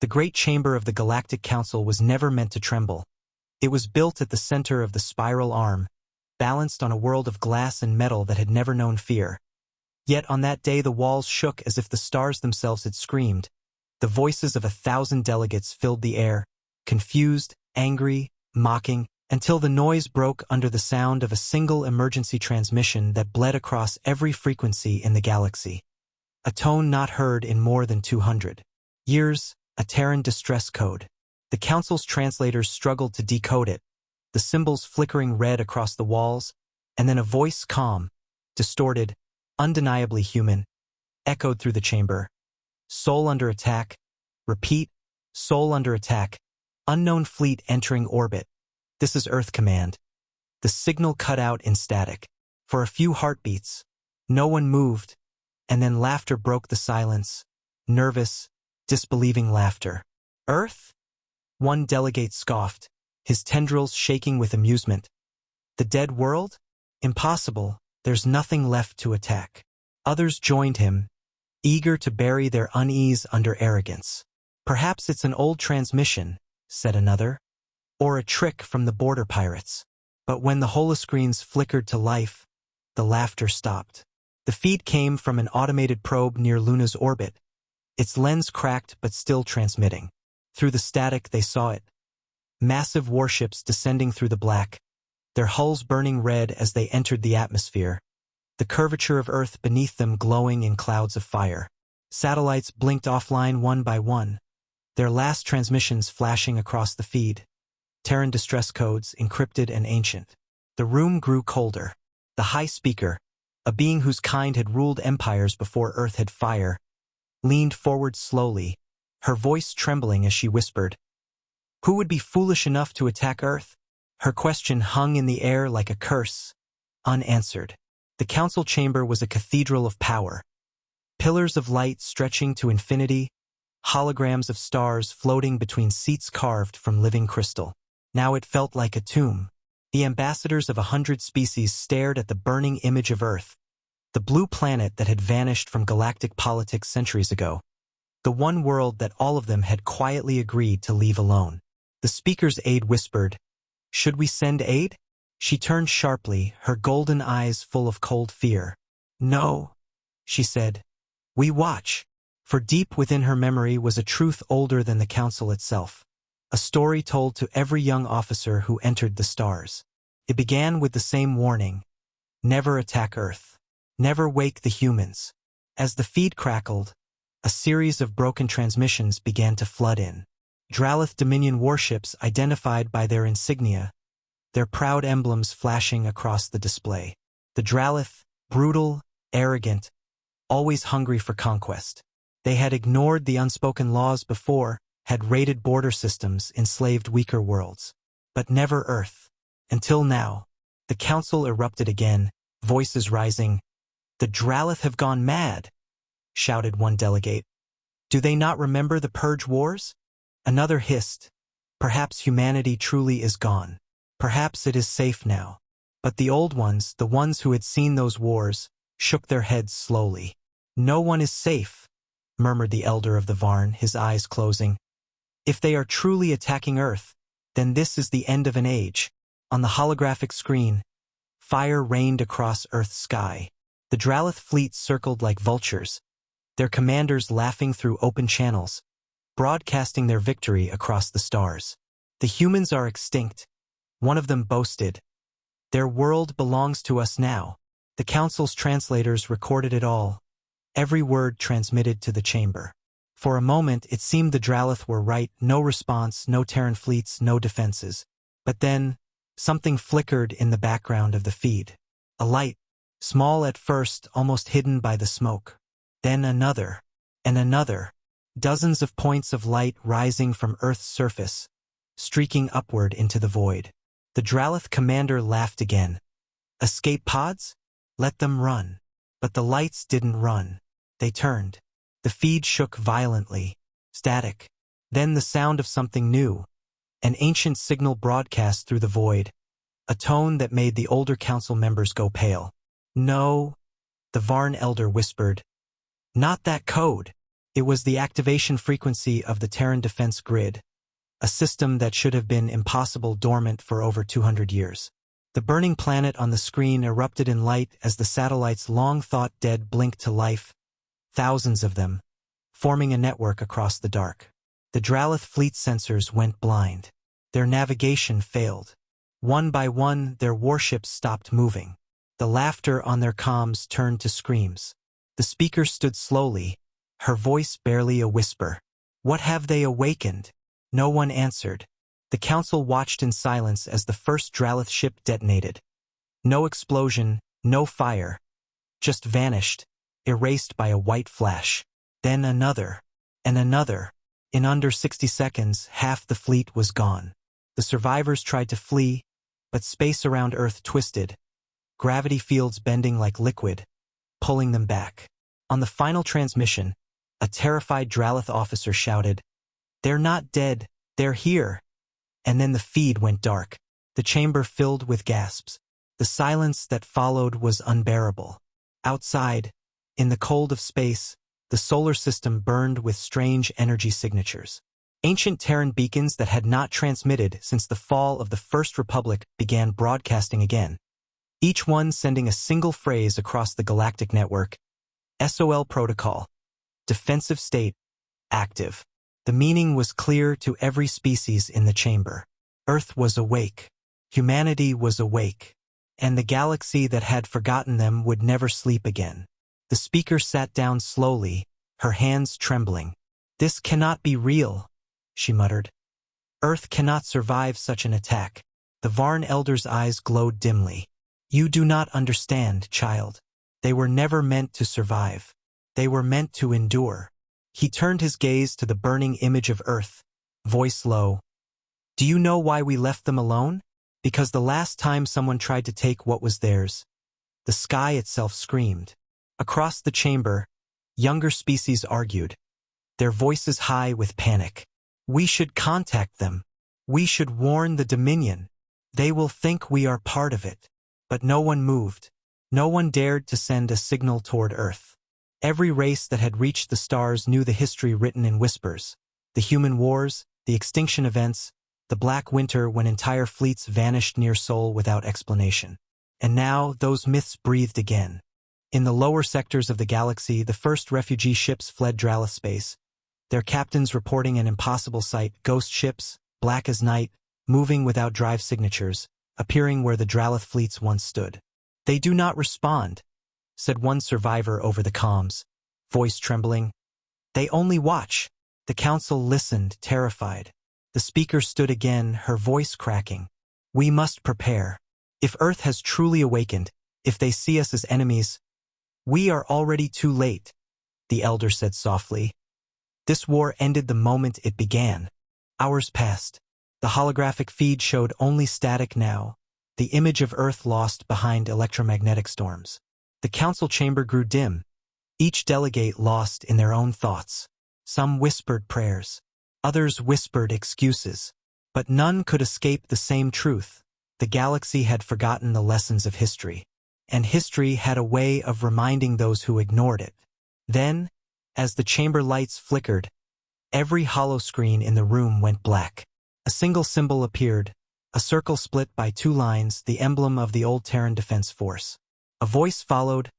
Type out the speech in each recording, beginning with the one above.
The great chamber of the Galactic Council was never meant to tremble. It was built at the center of the spiral arm, balanced on a world of glass and metal that had never known fear. Yet on that day the walls shook as if the stars themselves had screamed. The voices of 1,000 delegates filled the air, confused, angry, mocking, until the noise broke under the sound of a single emergency transmission that bled across every frequency in the galaxy. A tone not heard in more than 200 years, a Terran distress code. The Council's translators struggled to decode it, the symbols flickering red across the walls, and then a voice calm, distorted, undeniably human, echoed through the chamber. Soul under attack. Repeat. Soul under attack. Unknown fleet entering orbit. This is Earth Command. The signal cut out in static. For a few heartbeats, no one moved, and then laughter broke the silence. Nervous, disbelieving laughter. Earth? One delegate scoffed, his tendrils shaking with amusement. The dead world? Impossible, there's nothing left to attack. Others joined him, eager to bury their unease under arrogance. Perhaps it's an old transmission, said another, or a trick from the border pirates. But when the holoscreens flickered to life, the laughter stopped. The feed came from an automated probe near Luna's orbit, its lens cracked but still transmitting. Through the static they saw it. Massive warships descending through the black, their hulls burning red as they entered the atmosphere, the curvature of Earth beneath them glowing in clouds of fire. Satellites blinked offline one by one, their last transmissions flashing across the feed. Terran distress codes, encrypted and ancient. The room grew colder. The High Speaker, a being whose kind had ruled empires before Earth had fire, leaned forward slowly, her voice trembling as she whispered, "Who would be foolish enough to attack Earth?" Her question hung in the air like a curse, unanswered. The council chamber was a cathedral of power. Pillars of light stretching to infinity, holograms of stars floating between seats carved from living crystal. Now it felt like a tomb. The ambassadors of 100 species stared at the burning image of Earth, the blue planet that had vanished from galactic politics centuries ago. The one world that all of them had quietly agreed to leave alone. The speaker's aide whispered, "Should we send aid?" She turned sharply, her golden eyes full of cold fear. "No," she said. "We watch." For deep within her memory was a truth older than the council itself. A story told to every young officer who entered the stars. It began with the same warning: never attack Earth. Never wake the humans. As the feed crackled, a series of broken transmissions began to flood in. Dralith Dominion warships identified by their insignia, their proud emblems flashing across the display. The Dralith, brutal, arrogant, always hungry for conquest. They had ignored the unspoken laws before, had raided border systems, enslaved weaker worlds. But never Earth. Until now. The council erupted again, voices rising. "The Dralith have gone mad," shouted one delegate. "Do they not remember the Purge Wars?" Another hissed, "Perhaps humanity truly is gone. Perhaps it is safe now." But the old ones, the ones who had seen those wars, shook their heads slowly. "No one is safe," murmured the elder of the Varn, his eyes closing. "If they are truly attacking Earth, then this is the end of an age." On the holographic screen, fire rained across Earth's sky. The Dralith fleet circled like vultures, their commanders laughing through open channels, broadcasting their victory across the stars. "The humans are extinct," one of them boasted. "Their world belongs to us now." The council's translators recorded it all, every word transmitted to the chamber. For a moment it seemed the Dralith were right, no response, no Terran fleets, no defenses. But then, something flickered in the background of the feed. A light, small at first, almost hidden by the smoke. Then another, and another. Dozens of points of light rising from Earth's surface, streaking upward into the void. The Dralith commander laughed again. "Escape pods? Let them run." But the lights didn't run. They turned. The feed shook violently. Static. Then the sound of something new. An ancient signal broadcast through the void. A tone that made the older council members go pale. "No," the Varn elder whispered. "Not that code. It was the activation frequency of the Terran defense grid, a system that should have been impossible dormant for over 200 years. The burning planet on the screen erupted in light as the satellites long-thought dead blinked to life, thousands of them, forming a network across the dark. The Dralith fleet sensors went blind. Their navigation failed. One by one, their warships stopped moving. The laughter on their comms turned to screams. The speaker stood slowly, her voice barely a whisper. "What have they awakened?" No one answered. The council watched in silence as the first Dralith ship detonated. No explosion, no fire. Just vanished, erased by a white flash. Then another, and another. In under 60 seconds, half the fleet was gone. The survivors tried to flee, but space around Earth twisted, gravity fields bending like liquid, pulling them back. On the final transmission, a terrified Dralith officer shouted, "They're not dead, they're here." And then the feed went dark, the chamber filled with gasps. The silence that followed was unbearable. Outside, in the cold of space, the solar system burned with strange energy signatures. Ancient Terran beacons that had not transmitted since the fall of the First Republic began broadcasting again, each one sending a single phrase across the galactic network: SOL protocol, defensive state, active. The meaning was clear to every species in the chamber. Earth was awake. Humanity was awake. And the galaxy that had forgotten them would never sleep again. The speaker sat down slowly, her hands trembling. "This cannot be real," she muttered. "Earth cannot survive such an attack." The Varn elder's eyes glowed dimly. "You do not understand, child. They were never meant to survive. They were meant to endure." He turned his gaze to the burning image of Earth, voice low. "Do you know why we left them alone? Because the last time someone tried to take what was theirs, the sky itself screamed." Across the chamber, younger species argued, their voices high with panic. "We should contact them. We should warn the Dominion. They will think we are part of it." But no one moved. No one dared to send a signal toward Earth. Every race that had reached the stars knew the history written in whispers. The human wars, the extinction events, the black winter when entire fleets vanished near Sol without explanation. And now those myths breathed again. In the lower sectors of the galaxy, the first refugee ships fled Dralith space, their captains reporting an impossible sight: ghost ships, black as night, moving without drive signatures, appearing where the Dralith fleets once stood. "They do not respond," said one survivor over the comms, voice trembling. "They only watch." The council listened, terrified. The speaker stood again, her voice cracking. "We must prepare. If Earth has truly awakened, if they see us as enemies, we are already too late," the elder said softly. "This war ended the moment it began." Hours passed. The holographic feed showed only static now, the image of Earth lost behind electromagnetic storms. The council chamber grew dim, each delegate lost in their own thoughts. Some whispered prayers. Others whispered excuses. But none could escape the same truth. The galaxy had forgotten the lessons of history. And history had a way of reminding those who ignored it. Then, as the chamber lights flickered, every holoscreen in the room went black. A single symbol appeared, a circle split by two lines, the emblem of the old Terran Defense Force. A voice followed,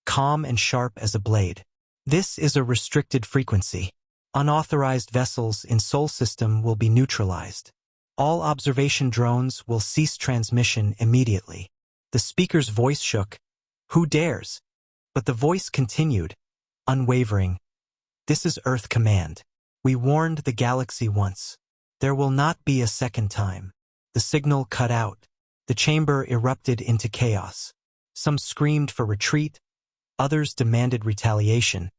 calm and sharp as a blade. "This is a restricted frequency. Unauthorized vessels in Sol system will be neutralized. All observation drones will cease transmission immediately." The speaker's voice shook. "Who dares?" But the voice continued, unwavering. "This is Earth Command. We warned the galaxy once. There will not be a second time." The signal cut out. The chamber erupted into chaos. Some screamed for retreat, others demanded retaliation.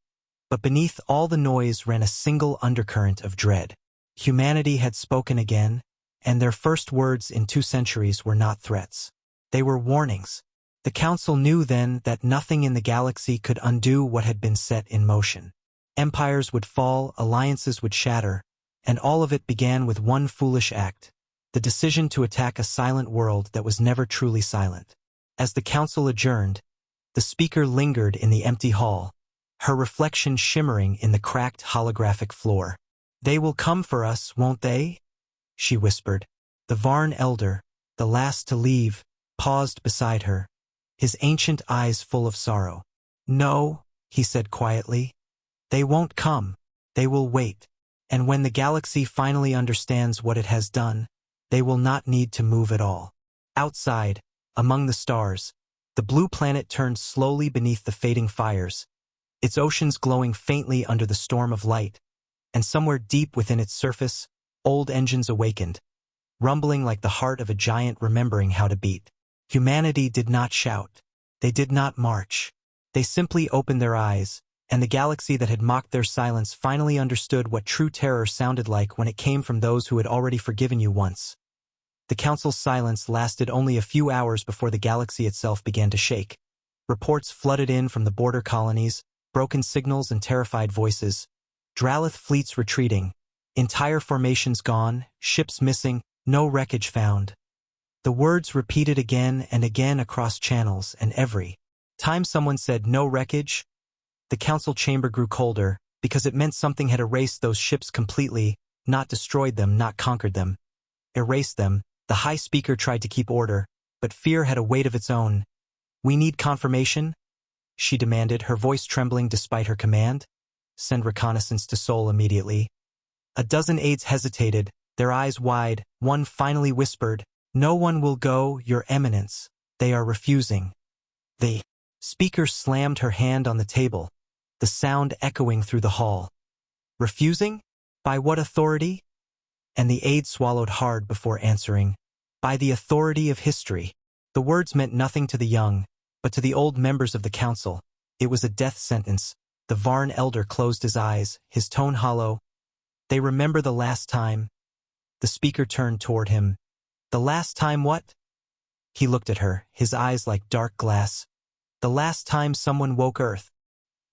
But beneath all the noise ran a single undercurrent of dread. Humanity had spoken again, and their first words in 2 centuries were not threats. They were warnings. The council knew then that nothing in the galaxy could undo what had been set in motion. Empires would fall, alliances would shatter, and all of it began with one foolish act: the decision to attack a silent world that was never truly silent. As the council adjourned, the speaker lingered in the empty hall, her reflection shimmering in the cracked holographic floor. "They will come for us, won't they?" she whispered. The Varn elder, the last to leave, paused beside her, his ancient eyes full of sorrow. "No," he said quietly. "They won't come. They will wait. And when the galaxy finally understands what it has done, they will not need to move at all." Outside, among the stars, the blue planet turned slowly beneath the fading fires, its oceans glowing faintly under the storm of light, and somewhere deep within its surface, old engines awakened, rumbling like the heart of a giant remembering how to beat. Humanity did not shout. They did not march. They simply opened their eyes, and the galaxy that had mocked their silence finally understood what true terror sounded like when it came from those who had already forgiven you once. The Council's silence lasted only a few hours before the galaxy itself began to shake. Reports flooded in from the border colonies, broken signals and terrified voices. Dralith fleets retreating, entire formations gone, ships missing, no wreckage found. The words repeated again and again across channels, and every time someone said "no wreckage," the Council chamber grew colder, because it meant something had erased those ships completely, not destroyed them, not conquered them. Erased them. The High Speaker tried to keep order, but fear had a weight of its own. "We need confirmation?" she demanded, her voice trembling despite her command. "Send reconnaissance to Sol immediately." A dozen aides hesitated, their eyes wide. One finally whispered, "No one will go, Your Eminence. They are refusing." The speaker slammed her hand on the table, the sound echoing through the hall. "Refusing? By what authority?" And the aide swallowed hard before answering. "By the authority of history." The words meant nothing to the young, but to the old members of the Council, it was a death sentence. The Varn elder closed his eyes, his tone hollow. "They remember the last time." The speaker turned toward him. "The last time what?" He looked at her, his eyes like dark glass. "The last time someone woke Earth."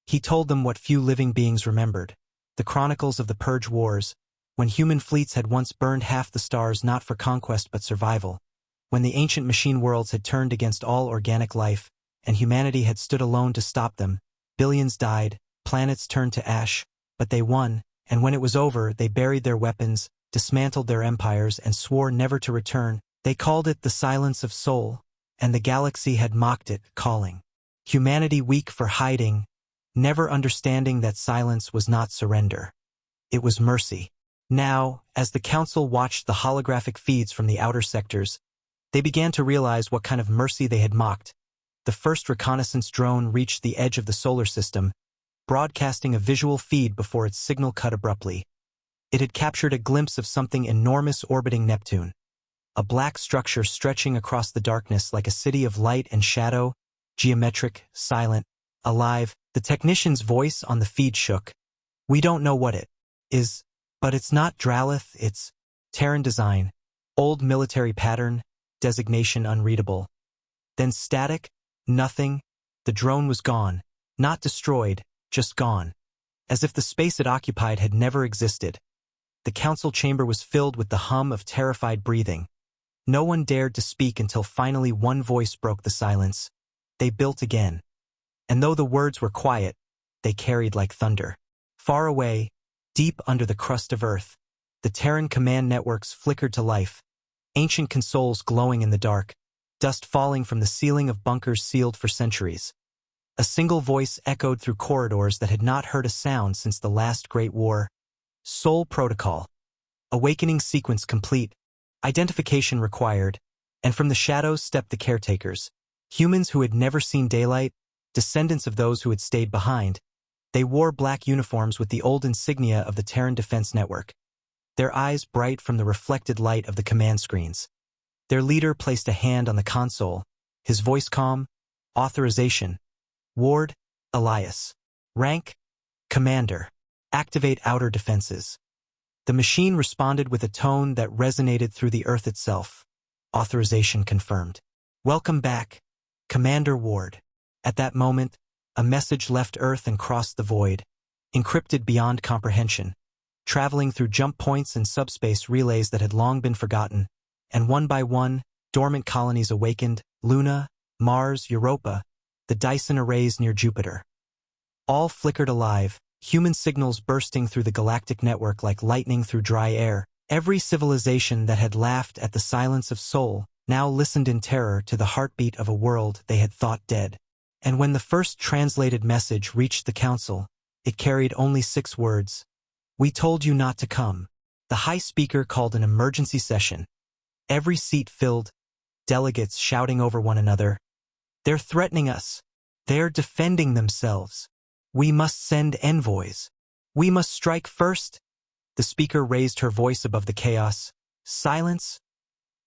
He told them what few living beings remembered. The chronicles of the Purge Wars, when human fleets had once burned half the stars not for conquest but survival, when the ancient machine worlds had turned against all organic life, and humanity had stood alone to stop them. Billions died, planets turned to ash, but they won, and when it was over, they buried their weapons, dismantled their empires, and swore never to return. They called it the silence of Sol, and the galaxy had mocked it, calling humanity weak for hiding, never understanding that silence was not surrender. It was mercy. Now, as the Council watched the holographic feeds from the outer sectors, they began to realize what kind of mercy they had mocked. The first reconnaissance drone reached the edge of the solar system, broadcasting a visual feed before its signal cut abruptly. It had captured a glimpse of something enormous orbiting Neptune, a black structure stretching across the darkness like a city of light and shadow, geometric, silent, alive. The technician's voice on the feed shook. "We don't know what it is, but it's not Dralith, it's Terran design, old military pattern, designation unreadable." Then static, nothing. The drone was gone, not destroyed, just gone, as if the space it occupied had never existed. The Council chamber was filled with the hum of terrified breathing. No one dared to speak until finally one voice broke the silence. They built again. And though the words were quiet, they carried like thunder. Far away, deep under the crust of Earth, the Terran command networks flickered to life, ancient consoles glowing in the dark, dust falling from the ceiling of bunkers sealed for centuries. A single voice echoed through corridors that had not heard a sound since the last Great War. "Sol Protocol. Awakening sequence complete. Identification required." And from the shadows stepped the caretakers, humans who had never seen daylight, descendants of those who had stayed behind. They wore black uniforms with the old insignia of the Terran Defense Network, their eyes bright from the reflected light of the command screens. Their leader placed a hand on the console, his voice calm. "Authorization. Ward, Elias. Rank, Commander. Activate outer defenses." The machine responded with a tone that resonated through the Earth itself. "Authorization confirmed. Welcome back, Commander Ward." At that moment, a message left Earth and crossed the void, encrypted beyond comprehension, traveling through jump points and subspace relays that had long been forgotten, and one by one, dormant colonies awakened: Luna, Mars, Europa, the Dyson arrays near Jupiter. All flickered alive, human signals bursting through the galactic network like lightning through dry air. Every civilization that had laughed at the silence of Sol now listened in terror to the heartbeat of a world they had thought dead. And when the first translated message reached the council, it carried only 6 words. "We told you not to come." The High Speaker called an emergency session. Every seat filled, delegates shouting over one another. "They're threatening us. They're defending themselves. We must send envoys. We must strike first." The speaker raised her voice above the chaos. Silence.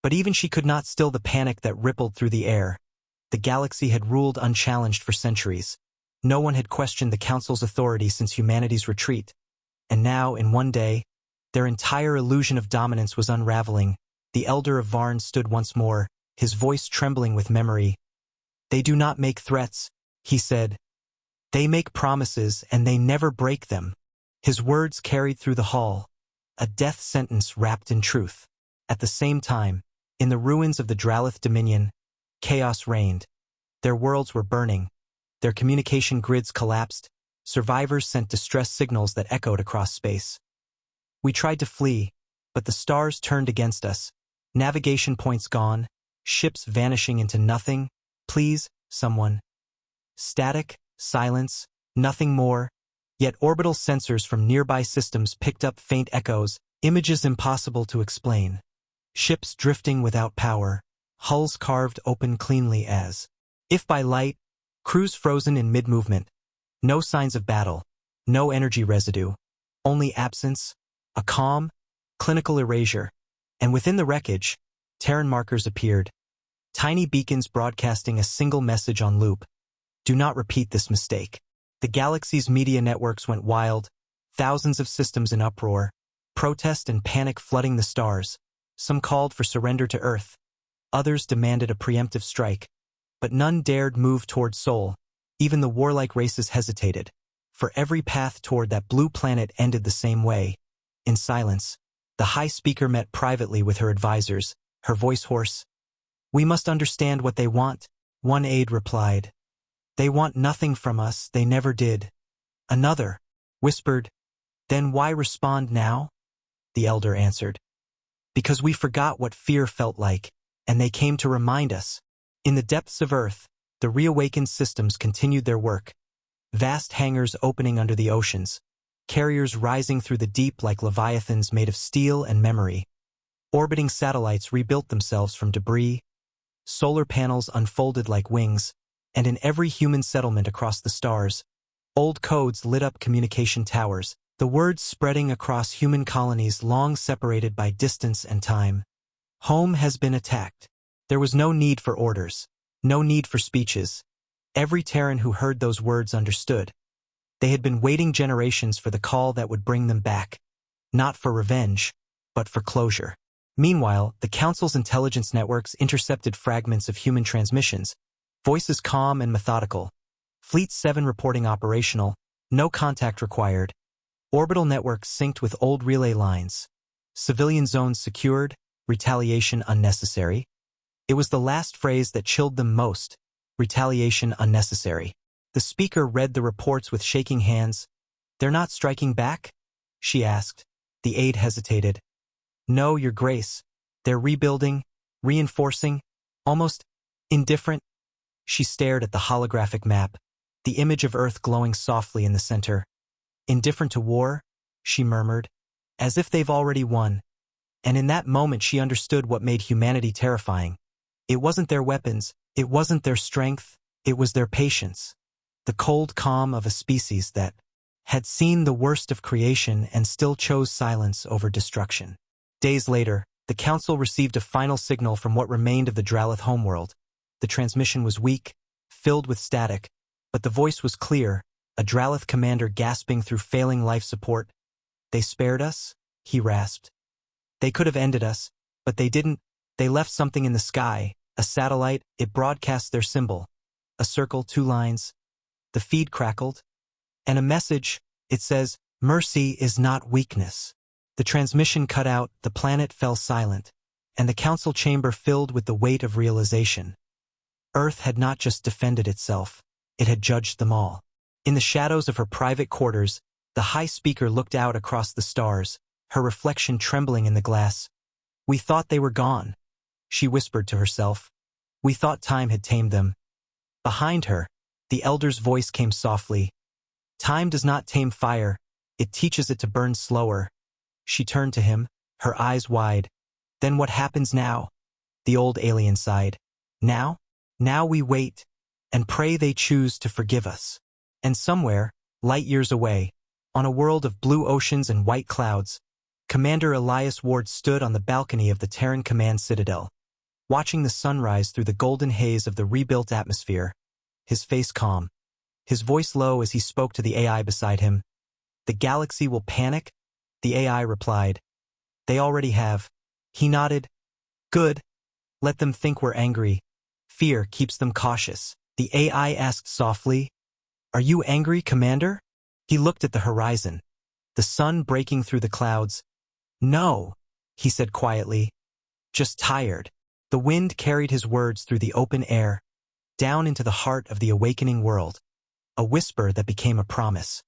But even she could not still the panic that rippled through the air. The galaxy had ruled unchallenged for centuries. No one had questioned the Council's authority since humanity's retreat. And now, in one day, their entire illusion of dominance was unraveling. The Elder of Varn stood once more, his voice trembling with memory. "They do not make threats," he said. "They make promises and they never break them." His words carried through the hall, a death sentence wrapped in truth. At the same time, in the ruins of the Dralith Dominion, chaos reigned. Their worlds were burning. Their communication grids collapsed. Survivors sent distress signals that echoed across space. We tried to flee, but the stars turned against us. Navigation points gone, ships vanishing into nothing. "Please, someone." Static, silence, nothing more. Yet orbital sensors from nearby systems picked up faint echoes, images impossible to explain. Ships drifting without power, hulls carved open cleanly as if by light, crews frozen in mid-movement. No signs of battle, no energy residue, only absence, a calm, clinical erasure. And within the wreckage, Terran markers appeared. Tiny beacons broadcasting a single message on loop. "Do not repeat this mistake." The galaxy's media networks went wild, thousands of systems in uproar, protest and panic flooding the stars. Some called for surrender to Earth. Others demanded a preemptive strike. But none dared move toward Sol. Even the warlike races hesitated. For every path toward that blue planet ended the same way. In silence, the High Speaker met privately with her advisors, her voice hoarse. "We must understand what they want," one aide replied. "They want nothing from us, they never did." Another whispered, "Then why respond now?" The elder answered, "Because we forgot what fear felt like, and they came to remind us." In the depths of Earth, the reawakened systems continued their work. Vast hangars opening under the oceans, carriers rising through the deep like leviathans made of steel and memory. Orbiting satellites rebuilt themselves from debris. Solar panels unfolded like wings, and in every human settlement across the stars, old codes lit up communication towers, the words spreading across human colonies long separated by distance and time. Home has been attacked. There was no need for orders, no need for speeches. Every Terran who heard those words understood. They had been waiting generations for the call that would bring them back, not for revenge, but for closure. Meanwhile, the Council's intelligence networks intercepted fragments of human transmissions, voices calm and methodical. Fleet 7 reporting operational, no contact required. Orbital networks synced with old relay lines. Civilian zones secured, retaliation unnecessary. It was the last phrase that chilled them most. Retaliation unnecessary. The speaker read the reports with shaking hands. "They're not striking back?" she asked. The aide hesitated. "No, Your Grace. They're rebuilding, reinforcing, almost indifferent." She stared at the holographic map, the image of Earth glowing softly in the center. "Indifferent to war?" she murmured, "as if they've already won." And in that moment she understood what made humanity terrifying. It wasn't their weapons, it wasn't their strength, it was their patience. The cold calm of a species that had seen the worst of creation and still chose silence over destruction. Days later, the Council received a final signal from what remained of the Dralith homeworld. The transmission was weak, filled with static, but the voice was clear, a Dralith commander gasping through failing life support. "They spared us?" he rasped. "They could have ended us, but they didn't. They left something in the sky, a satellite. It broadcast their symbol. A circle, 2 lines. The feed crackled. And a message, it says, 'Mercy is not weakness.'" The transmission cut out, the planet fell silent, and the council chamber filled with the weight of realization. Earth had not just defended itself, it had judged them all. In the shadows of her private quarters, the High Speaker looked out across the stars, her reflection trembling in the glass. "We thought they were gone," she whispered to herself. "We thought time had tamed them." Behind her, the elder's voice came softly. "Time does not tame fire, it teaches it to burn slower." She turned to him, her eyes wide. "Then what happens now?" The old alien sighed. "Now? Now we wait, and pray they choose to forgive us." And somewhere, light years away, on a world of blue oceans and white clouds, Commander Elias Ward stood on the balcony of the Terran Command Citadel, watching the sunrise through the golden haze of the rebuilt atmosphere, his face calm, his voice low as he spoke to the AI beside him. "The galaxy will panic?" The AI replied. "They already have." He nodded. "Good. Let them think we're angry. Fear keeps them cautious." The AI asked softly, "Are you angry, Commander?" He looked at the horizon, the sun breaking through the clouds. "No," he said quietly. "Just tired." The wind carried his words through the open air, down into the heart of the awakening world, a whisper that became a promise.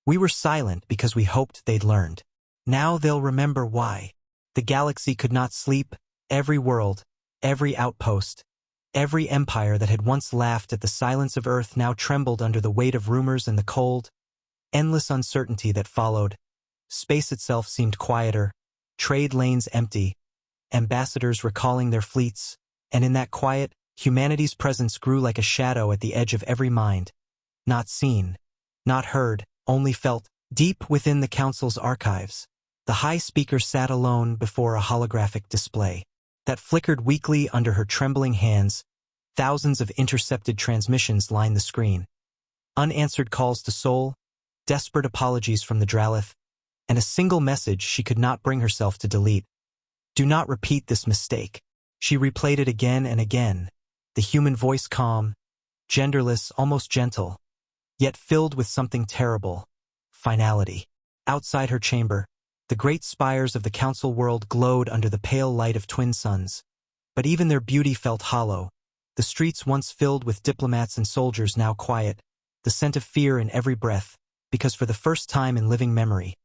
"We were silent because we hoped they'd learned. Now they'll remember why." The galaxy could not sleep. Every world, every outpost, every empire that had once laughed at the silence of Earth now trembled under the weight of rumors and the cold, endless uncertainty that followed. Space itself seemed quieter, trade lanes empty, ambassadors recalling their fleets, and in that quiet, humanity's presence grew like a shadow at the edge of every mind. Not seen, not heard, only felt. Deep within the Council's archives, the High Speaker sat alone before a holographic display that flickered weakly under her trembling hands. Thousands of intercepted transmissions lined the screen. Unanswered calls to Sol, desperate apologies from the Dralith, and a single message she could not bring herself to delete. "Do not repeat this mistake." She replayed it again and again, the human voice calm, genderless, almost gentle, yet filled with something terrible. Finality. Outside her chamber, the great spires of the Council world glowed under the pale light of twin suns. But even their beauty felt hollow. The streets once filled with diplomats and soldiers now quiet, the scent of fear in every breath, because for the first time in living memory,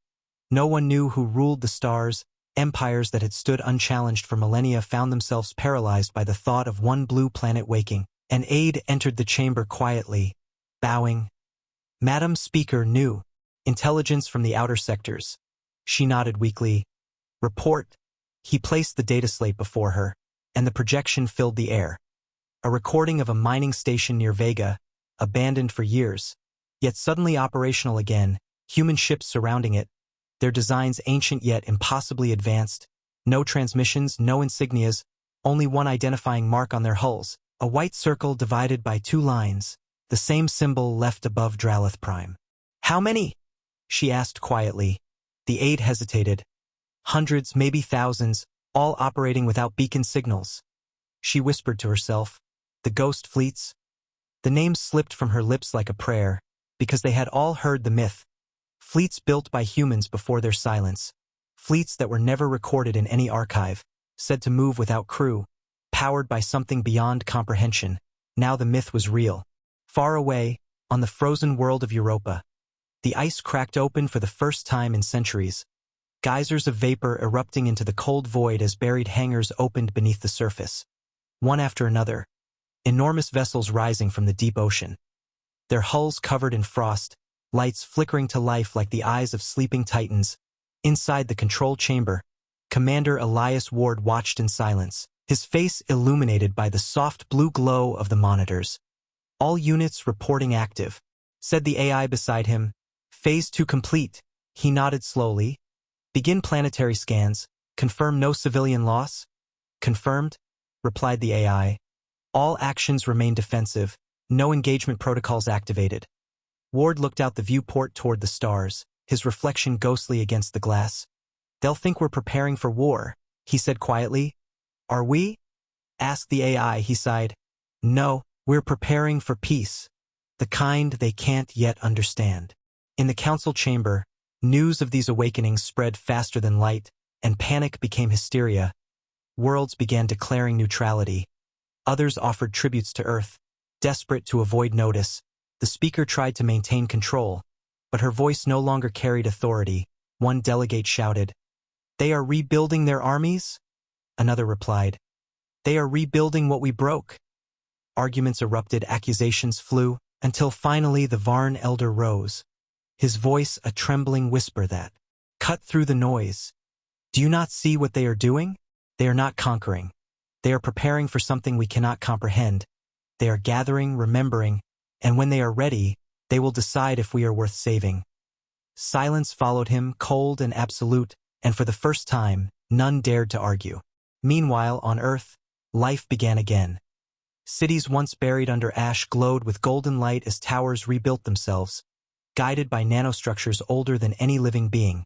no one knew who ruled the stars. Empires that had stood unchallenged for millennia found themselves paralyzed by the thought of one blue planet waking. An aide entered the chamber quietly, bowing. "Madam Speaker, new intelligence from the outer sectors." She nodded weakly. "Report." He placed the data slate before her, and the projection filled the air. A recording of a mining station near Vega, abandoned for years, yet suddenly operational again, human ships surrounding it, their designs ancient yet impossibly advanced, no transmissions, no insignias, only one identifying mark on their hulls, a white circle divided by two lines, the same symbol left above Dralith Prime. "How many?" she asked quietly. The aide hesitated. "Hundreds, maybe thousands, all operating without beacon signals." She whispered to herself, "The ghost fleets?" The names slipped from her lips like a prayer, because they had all heard the myth. Fleets built by humans before their silence. Fleets that were never recorded in any archive, said to move without crew, powered by something beyond comprehension. Now the myth was real. Far away, on the frozen world of Europa, the ice cracked open for the first time in centuries. Geysers of vapor erupting into the cold void as buried hangars opened beneath the surface. One after another, enormous vessels rising from the deep ocean. Their hulls covered in frost, lights flickering to life like the eyes of sleeping titans. Inside the control chamber, Commander Elias Ward watched in silence, his face illuminated by the soft blue glow of the monitors. "All units reporting active," said the AI beside him. "Phase 2 complete." He nodded slowly. "Begin planetary scans. Confirm no civilian loss?" "Confirmed," replied the AI. "All actions remain defensive. No engagement protocols activated." Ward looked out the viewport toward the stars, his reflection ghostly against the glass. "They'll think we're preparing for war," he said quietly. "Are we?" asked the AI. He sighed. "No, we're preparing for peace. The kind they can't yet understand." In the council chamber, news of these awakenings spread faster than light, and panic became hysteria. Worlds began declaring neutrality. Others offered tributes to Earth, desperate to avoid notice. The speaker tried to maintain control, but her voice no longer carried authority. One delegate shouted, "They are rebuilding their armies?" Another replied, "They are rebuilding what we broke." Arguments erupted, accusations flew, until finally the Varn elder rose, his voice a trembling whisper that cut through the noise. "Do you not see what they are doing? They are not conquering. They are preparing for something we cannot comprehend. They are gathering, remembering, and when they are ready, they will decide if we are worth saving." Silence followed him, cold and absolute, and for the first time, none dared to argue. Meanwhile, on Earth, life began again. Cities once buried under ash glowed with golden light as towers rebuilt themselves, guided by nanostructures older than any living being.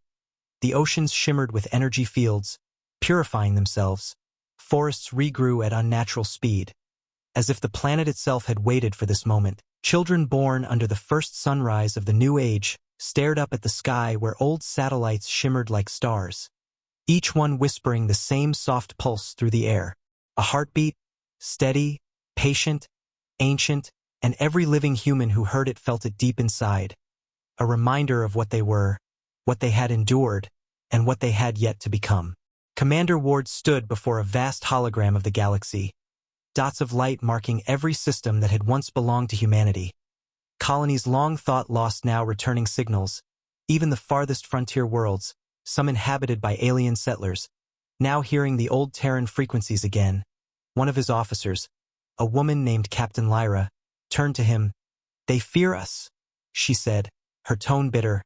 The oceans shimmered with energy fields, purifying themselves. Forests regrew at unnatural speed. As if the planet itself had waited for this moment, children born under the first sunrise of the new age stared up at the sky where old satellites shimmered like stars, each one whispering the same soft pulse through the air. A heartbeat, steady, patient, ancient, and every living human who heard it felt it deep inside. A reminder of what they were, what they had endured, and what they had yet to become. Commander Ward stood before a vast hologram of the galaxy, dots of light marking every system that had once belonged to humanity. Colonies long thought lost now returning signals, even the farthest frontier worlds, some inhabited by alien settlers, now hearing the old Terran frequencies again. One of his officers, a woman named Captain Lyra, turned to him. "They fear us," she said, her tone bitter.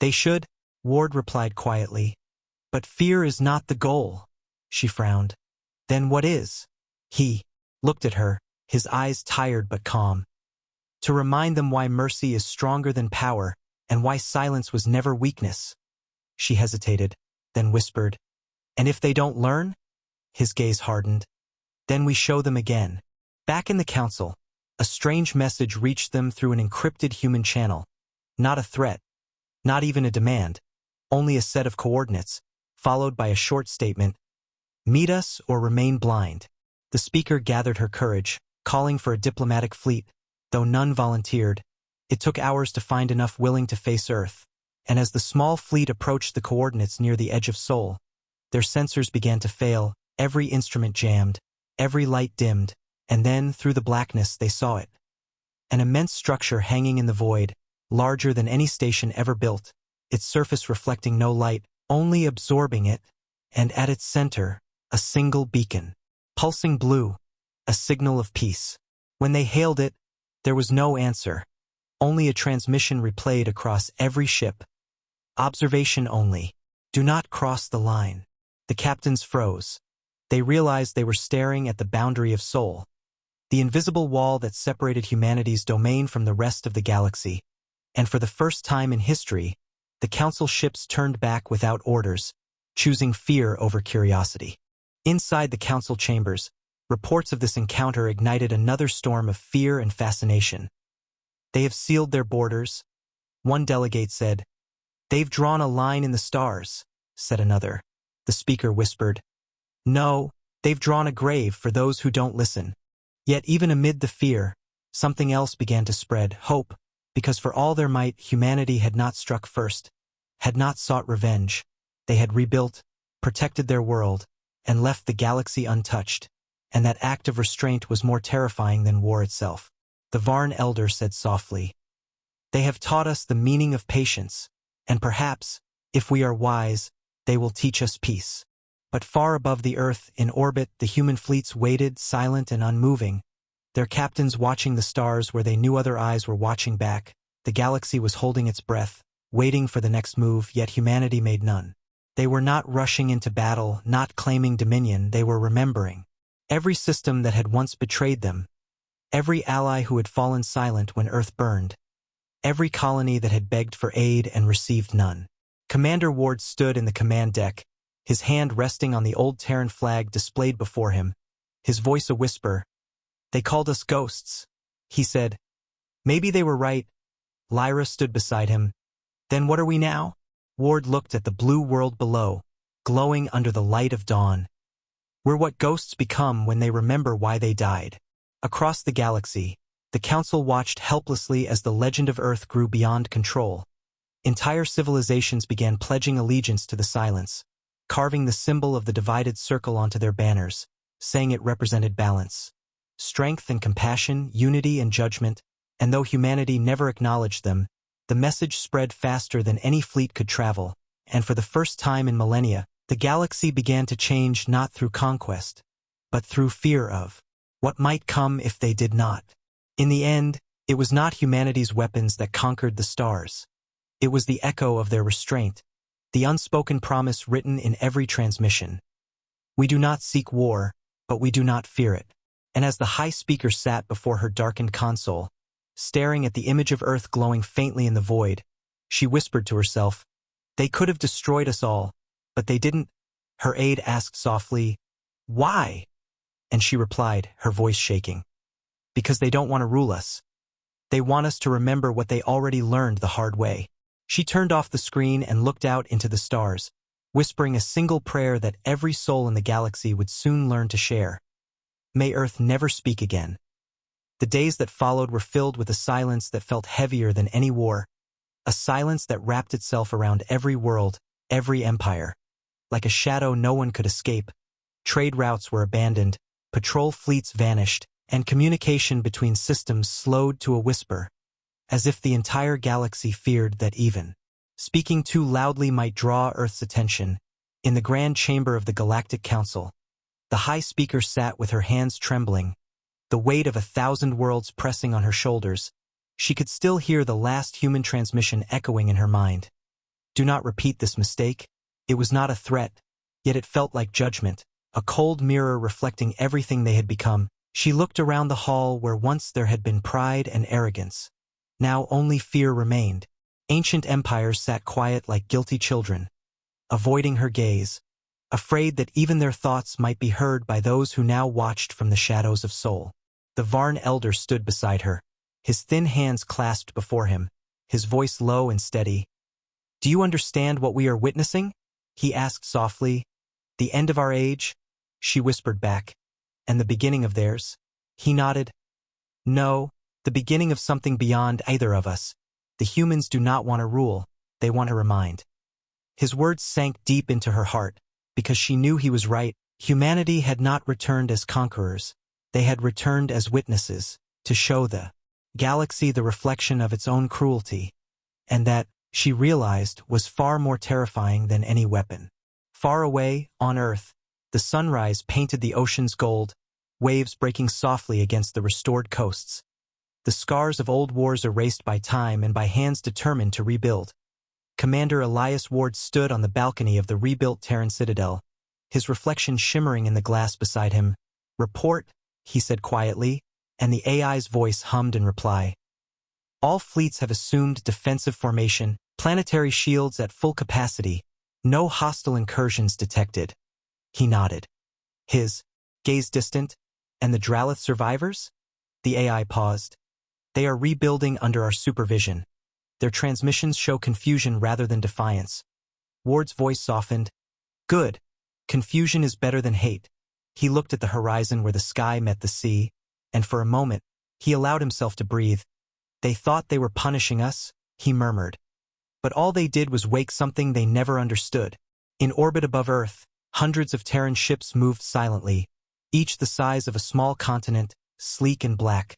"They should," Ward replied quietly. "But fear is not the goal," she frowned. "Then what is?" He looked at her, his eyes tired but calm. "To remind them why mercy is stronger than power, and why silence was never weakness." She hesitated, then whispered, "And if they don't learn?" His gaze hardened. "Then we show them again." Back in the council, a strange message reached them through an encrypted human channel. Not a threat, not even a demand, only a set of coordinates, followed by a short statement, "Meet us or remain blind." The speaker gathered her courage, calling for a diplomatic fleet. Though none volunteered, it took hours to find enough willing to face Earth, and as the small fleet approached the coordinates near the edge of Sol, their sensors began to fail, every instrument jammed, every light dimmed, and then, through the blackness, they saw it. An immense structure hanging in the void, larger than any station ever built, its surface reflecting no light, only absorbing it, and at its center, a single beacon, pulsing blue, a signal of peace. When they hailed it, there was no answer, only a transmission replayed across every ship. "Observation only. Do not cross the line." The captains froze. They realized they were staring at the boundary of Sol, the invisible wall that separated humanity's domain from the rest of the galaxy. And for the first time in history, the council ships turned back without orders, choosing fear over curiosity. Inside the council chambers, reports of this encounter ignited another storm of fear and fascination. "They have sealed their borders," one delegate said. "They've drawn a line in the stars," said another. The speaker whispered, "No, they've drawn a grave for those who don't listen." Yet even amid the fear, something else began to spread, hope, because for all their might, humanity had not struck first, had not sought revenge. They had rebuilt, protected their world, and left the galaxy untouched, and that act of restraint was more terrifying than war itself. The Varn elder said softly, "They have taught us the meaning of patience, and perhaps, if we are wise, they will teach us peace." But far above the Earth, in orbit, the human fleets waited, silent and unmoving, their captains watching the stars where they knew other eyes were watching back. The galaxy was holding its breath, waiting for the next move, yet humanity made none. They were not rushing into battle, not claiming dominion, they were remembering. Every system that had once betrayed them, every ally who had fallen silent when Earth burned, every colony that had begged for aid and received none. Commander Ward stood in the command deck, his hand resting on the old Terran flag displayed before him, his voice a whisper. "They called us ghosts," he said. "Maybe they were right." Lyra stood beside him. "Then what are we now?" Ward looked at the blue world below, glowing under the light of dawn. "We're what ghosts become when they remember why they died." Across the galaxy, The council watched helplessly as the legend of Earth grew beyond control. Entire civilizations began pledging allegiance to the silence, carving the symbol of the divided circle onto their banners, saying it represented balance, strength and compassion, unity and judgment, and though humanity never acknowledged them, the message spread faster than any fleet could travel, and for the first time in millennia, the galaxy began to change not through conquest, but through fear of what might come if they did not. In the end, it was not humanity's weapons that conquered the stars. It was the echo of their restraint, the unspoken promise written in every transmission. We do not seek war, but we do not fear it. And as the High Speaker sat before her darkened console, staring at the image of Earth glowing faintly in the void, she whispered to herself, "They could have destroyed us all, but they didn't." Her aide asked softly, "Why?" And she replied, her voice shaking, "Because they don't want to rule us. They want us to remember what they already learned the hard way." She turned off the screen and looked out into the stars, whispering a single prayer that every soul in the galaxy would soon learn to share. May Earth never speak again. The days that followed were filled with a silence that felt heavier than any war, a silence that wrapped itself around every world, every empire. Like a shadow no one could escape, trade routes were abandoned, patrol fleets vanished, and communication between systems slowed to a whisper, as if the entire galaxy feared that even speaking too loudly might draw Earth's attention. In the grand chamber of the Galactic Council, the High Speaker sat with her hands trembling, the weight of 1,000 worlds pressing on her shoulders. She could still hear the last human transmission echoing in her mind. Do not repeat this mistake. It was not a threat, yet it felt like judgment, a cold mirror reflecting everything they had become. She looked around the hall where once there had been pride and arrogance. Now only fear remained. Ancient empires sat quiet like guilty children, avoiding her gaze, afraid that even their thoughts might be heard by those who now watched from the shadows of soul. The Varn elder stood beside her, his thin hands clasped before him, his voice low and steady. "Do you understand what we are witnessing?" he asked softly. "The end of our age?" She whispered back. "And the beginning of theirs?" He nodded. "No, the beginning of something beyond either of us. The humans do not want to rule, they want to remind." His words sank deep into her heart, because she knew he was right. Humanity had not returned as conquerors. They had returned as witnesses, to show the galaxy the reflection of its own cruelty. And that, she realized, was far more terrifying than any weapon. Far away, on Earth, the sunrise painted the oceans gold, waves breaking softly against the restored coasts. The scars of old wars erased by time and by hands determined to rebuild. Commander Elias Ward stood on the balcony of the rebuilt Terran citadel, his reflection shimmering in the glass beside him. "Report," he said quietly, and the AI's voice hummed in reply. "All fleets have assumed defensive formation, planetary shields at full capacity, no hostile incursions detected." He nodded, his gaze distant. "And the Dralith survivors?" The AI paused. "They are rebuilding under our supervision. Their transmissions show confusion rather than defiance." Ward's voice softened. "Good. Confusion is better than hate." He looked at the horizon where the sky met the sea, and for a moment, he allowed himself to breathe. "They thought they were punishing us," he murmured. "But all they did was wake something they never understood." In orbit above Earth, hundreds of Terran ships moved silently, each the size of a small continent, sleek and black,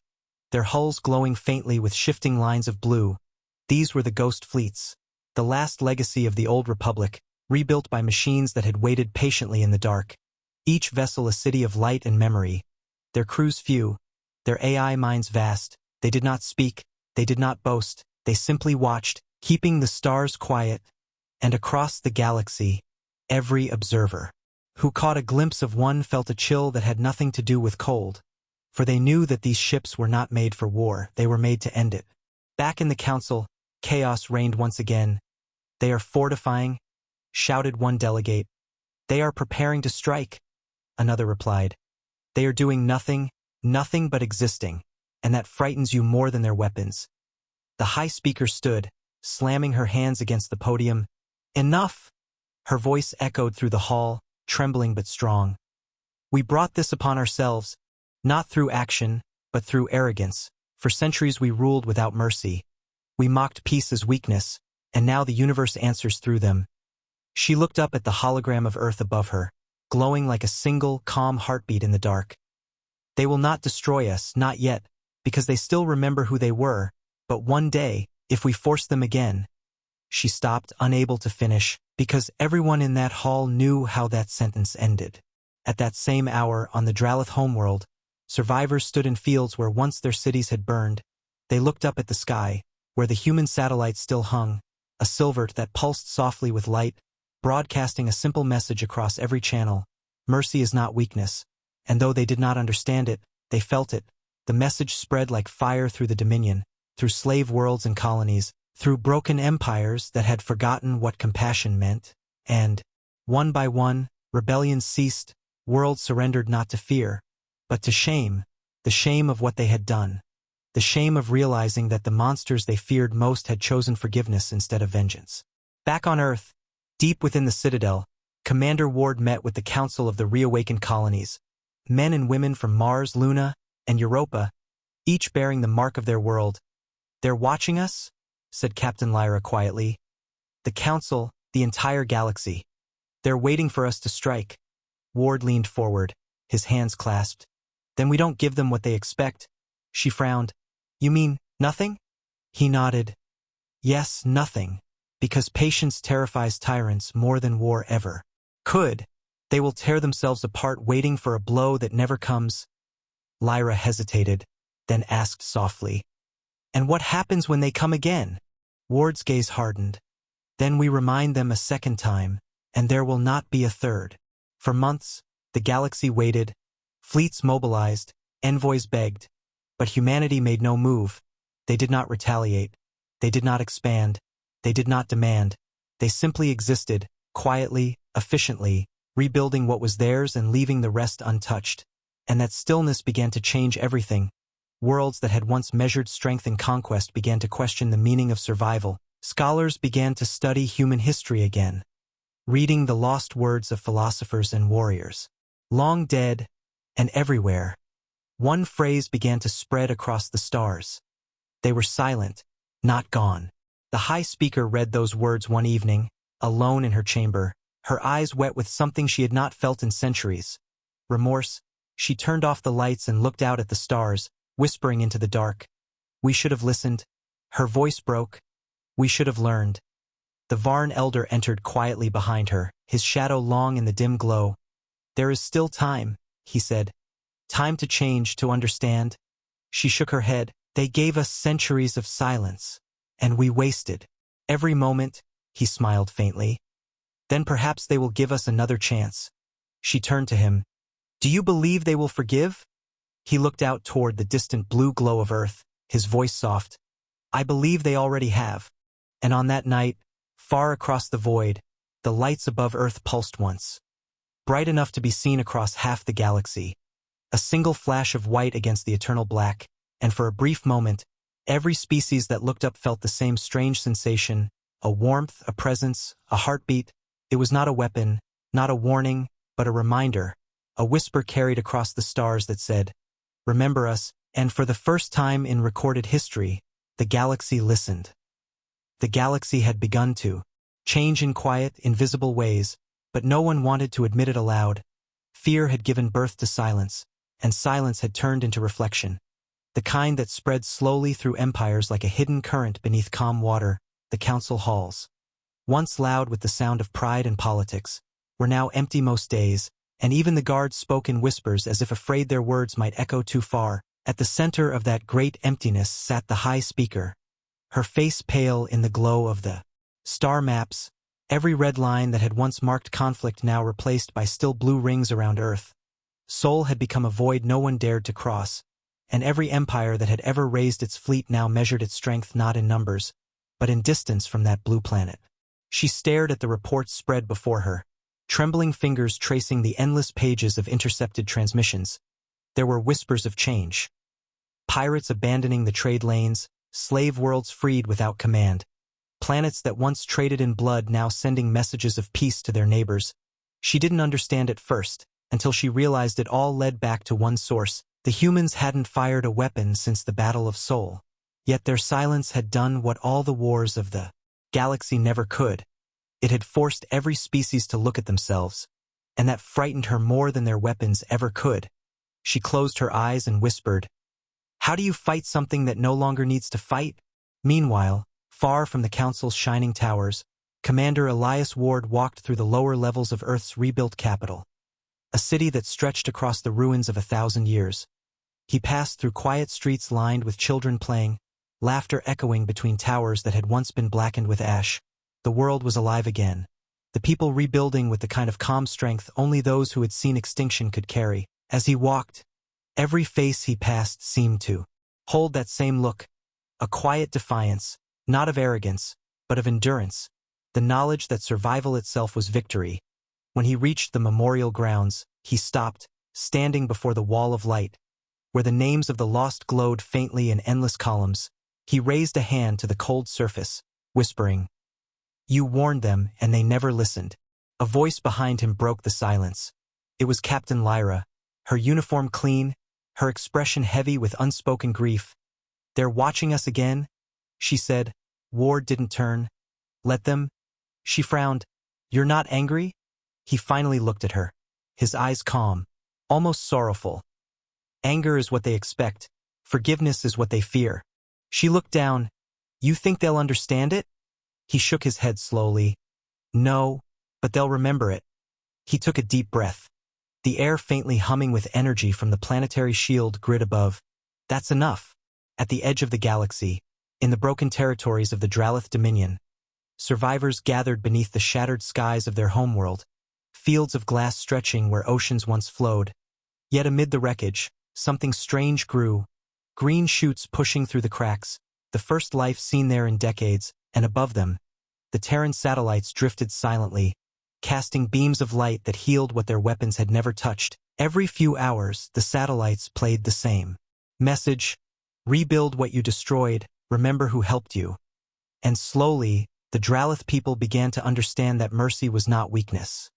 their hulls glowing faintly with shifting lines of blue. These were the ghost fleets, the last legacy of the old Republic, rebuilt by machines that had waited patiently in the dark. Each vessel a city of light and memory. Their crews few, their AI minds vast. They did not speak, they did not boast, they simply watched, keeping the stars quiet. And across the galaxy, every observer who caught a glimpse of one felt a chill that had nothing to do with cold. For they knew that these ships were not made for war, they were made to end it. Back in the council, chaos reigned once again. "They are fortifying," shouted one delegate. "They are preparing to strike," another replied. "They are doing nothing, nothing but existing, and that frightens you more than their weapons." The High Speaker stood, slamming her hands against the podium. "Enough!" Her voice echoed through the hall, trembling but strong. "We brought this upon ourselves, not through action, but through arrogance. For centuries we ruled without mercy. We mocked peace as weakness, and now the universe answers through them. She looked up at the hologram of Earth above her, glowing like a single, calm heartbeat in the dark. They will not destroy us, not yet, because they still remember who they were, but one day, if we force them again. She stopped, unable to finish, because everyone in that hall knew how that sentence ended. At that same hour, on the Dralith homeworld, survivors stood in fields where once their cities had burned. They looked up at the sky, where the human satellites still hung, a silver that pulsed softly with light, broadcasting a simple message across every channel. Mercy is not weakness. And though they did not understand it, they felt it. The message spread like fire through the Dominion, through slave worlds and colonies, through broken empires that had forgotten what compassion meant, and, one by one, rebellions ceased, worlds surrendered not to fear, but to shame, the shame of what they had done, the shame of realizing that the monsters they feared most had chosen forgiveness instead of vengeance. Back on Earth, deep within the Citadel, Commander Ward met with the Council of the Reawakened Colonies, men and women from Mars, Luna, and Europa, each bearing the mark of their world. "They're watching us?" said Captain Lyra quietly. "The Council, the entire galaxy. They're waiting for us to strike." Ward leaned forward, his hands clasped. "Then we don't give them what they expect." She frowned. "You mean, nothing?" He nodded. "Yes, nothing. Because patience terrifies tyrants more than war ever could. They will tear themselves apart waiting for a blow that never comes." Lyra hesitated, then asked softly, "And what happens when they come again?" Ward's gaze hardened. "Then we remind them a second time, and there will not be a third." For months, the galaxy waited, fleets mobilized, envoys begged, but humanity made no move. They did not retaliate. They did not expand. They did not demand. They simply existed, quietly, efficiently, rebuilding what was theirs and leaving the rest untouched. And that stillness began to change everything. Worlds that had once measured strength and conquest began to question the meaning of survival. Scholars began to study human history again, reading the lost words of philosophers and warriors. Long dead, and everywhere. One phrase began to spread across the stars. They were silent, not gone. The High Speaker read those words one evening, alone in her chamber, her eyes wet with something she had not felt in centuries. Remorse. She turned off the lights and looked out at the stars, whispering into the dark. "We should have listened." Her voice broke. "We should have learned." The Varn elder entered quietly behind her, his shadow long in the dim glow. "There is still time," he said. "Time to change, to understand." She shook her head. "They gave us centuries of silence, and we wasted every moment," he smiled faintly. "Then perhaps they will give us another chance." She turned to him. "Do you believe they will forgive?" He looked out toward the distant blue glow of Earth, his voice soft. "I believe they already have." And on that night, far across the void, the lights above Earth pulsed once. Bright enough to be seen across half the galaxy. A single flash of white against the eternal black, and for a brief moment, every species that looked up felt the same strange sensation, a warmth, a presence, a heartbeat. It was not a weapon, not a warning, but a reminder, a whisper carried across the stars that said, "Remember us," and for the first time in recorded history, the galaxy listened. The galaxy had begun to change in quiet, invisible ways, but no one wanted to admit it aloud. Fear had given birth to silence, and silence had turned into reflection. The kind that spread slowly through empires like a hidden current beneath calm water. The council halls, once loud with the sound of pride and politics, were now empty most days, and even the guards spoke in whispers as if afraid their words might echo too far. At the center of that great emptiness sat the High Speaker, her face pale in the glow of the star maps, every red line that had once marked conflict now replaced by still blue rings around Earth. Sol had become a void no one dared to cross, and every empire that had ever raised its fleet now measured its strength not in numbers, but in distance from that blue planet. She stared at the reports spread before her, trembling fingers tracing the endless pages of intercepted transmissions. There were whispers of change. Pirates abandoning the trade lanes, slave worlds freed without command. Planets that once traded in blood now sending messages of peace to their neighbors. She didn't understand at first, until she realized it all led back to one source, The humans hadn't fired a weapon since the Battle of Sol. Yet their silence had done what all the wars of the galaxy never could. It had forced every species to look at themselves, and that frightened her more than their weapons ever could. She closed her eyes and whispered, "How do you fight something that no longer needs to fight?" Meanwhile, far from the Council's shining towers, Commander Elias Ward walked through the lower levels of Earth's rebuilt capital, a city that stretched across the ruins of 1,000 years. He passed through quiet streets lined with children playing, laughter echoing between towers that had once been blackened with ash. The world was alive again, the people rebuilding with the kind of calm strength only those who had seen extinction could carry. As he walked, every face he passed seemed to hold that same look, a quiet defiance, not of arrogance, but of endurance, the knowledge that survival itself was victory. When he reached the memorial grounds, he stopped, standing before the wall of light, where the names of the lost glowed faintly in endless columns. He raised a hand to the cold surface, whispering, "You warned them, and they never listened." A voice behind him broke the silence. It was Captain Lyra, her uniform clean, her expression heavy with unspoken grief. "They're watching us again," she said. Ward didn't turn. "Let them." She frowned. "You're not angry?" He finally looked at her, his eyes calm, almost sorrowful. "Anger is what they expect. Forgiveness is what they fear." She looked down. "You think they'll understand it?" He shook his head slowly. "No, but they'll remember it." He took a deep breath, the air faintly humming with energy from the planetary shield grid above. That's enough. At the edge of the galaxy, in the broken territories of the Dralith Dominion, survivors gathered beneath the shattered skies of their homeworld, fields of glass stretching where oceans once flowed. Yet amid the wreckage, something strange grew, green shoots pushing through the cracks, the first life seen there in decades, and above them, the Terran satellites drifted silently, casting beams of light that healed what their weapons had never touched. Every few hours, the satellites played the same message: rebuild what you destroyed, remember who helped you. And slowly, the Dralith people began to understand that mercy was not weakness.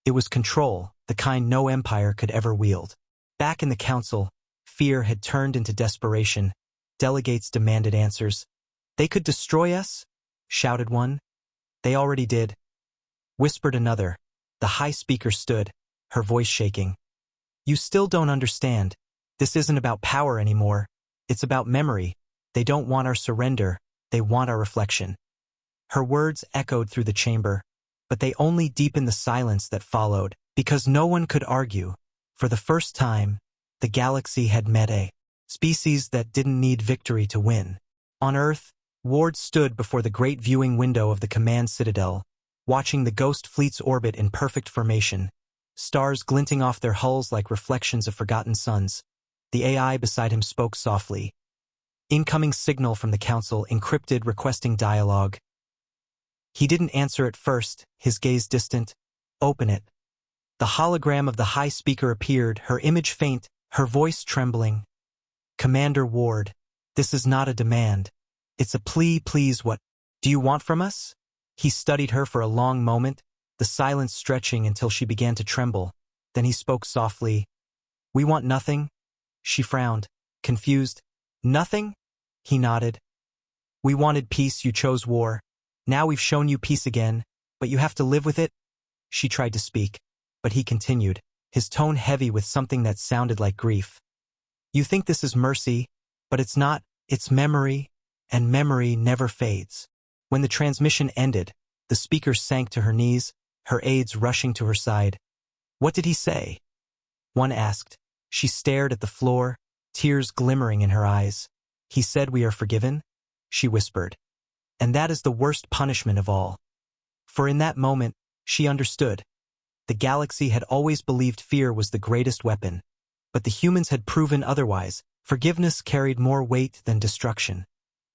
It was control, the kind no empire could ever wield. Back in the Council, fear had turned into desperation. Delegates demanded answers. "They could destroy us?" shouted one. "They already did," whispered another. The High Speaker stood, her voice shaking. "You still don't understand. This isn't about power anymore. It's about memory. They don't want our surrender. They want our reflection." Her words echoed through the chamber, but they only deepened the silence that followed, because no one could argue. For the first time, the galaxy had met a species that didn't need victory to win. On Earth, Ward stood before the great viewing window of the command citadel, watching the ghost fleets orbit in perfect formation, stars glinting off their hulls like reflections of forgotten suns. The AI beside him spoke softly. Incoming signal from the Council, encrypted, requesting dialogue. He didn't answer at first, his gaze distant. "Open it." The hologram of the High Speaker appeared, her image faint, her voice trembling. "Commander Ward, this is not a demand. It's a plea. Please, what do you want from us?" He studied her for a long moment, the silence stretching until she began to tremble. Then he spoke softly. "We want nothing." She frowned, confused. "Nothing?" He nodded. "We wanted peace, you chose war. Now we've shown you peace again, but you have to live with it." She tried to speak, but he continued, his tone heavy with something that sounded like grief. "You think this is mercy, but it's not. It's memory, and memory never fades." When the transmission ended, the speaker sank to her knees, her aides rushing to her side. "What did he say?" one asked. She stared at the floor, tears glimmering in her eyes. "He said we are forgiven," she whispered. "And that is the worst punishment of all." For in that moment, she understood. The galaxy had always believed fear was the greatest weapon, but the humans had proven otherwise. Forgiveness carried more weight than destruction,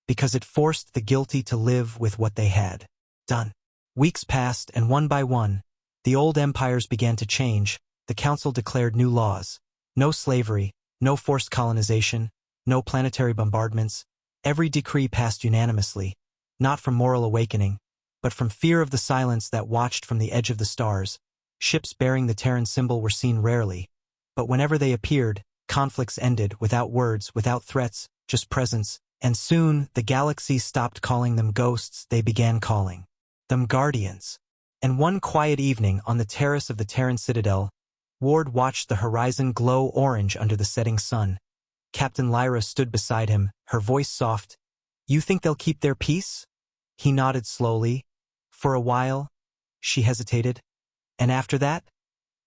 because it forced the guilty to live with what they had done. Weeks passed, and one by one, the old empires began to change. The Council declared new laws. No slavery, no forced colonization, no planetary bombardments. Every decree passed unanimously, not from moral awakening, but from fear of the silence that watched from the edge of the stars. Ships bearing the Terran symbol were seen rarely, but whenever they appeared, Conflicts ended without words, without threats, just presence, and soon the galaxy stopped calling them ghosts, they began calling them guardians. And one quiet evening on the terrace of the Terran citadel, Ward watched the horizon glow orange under the setting sun. Captain Lyra stood beside him, her voice soft. "You think they'll keep their peace?" He nodded slowly. "For a while." She hesitated. "And after that?"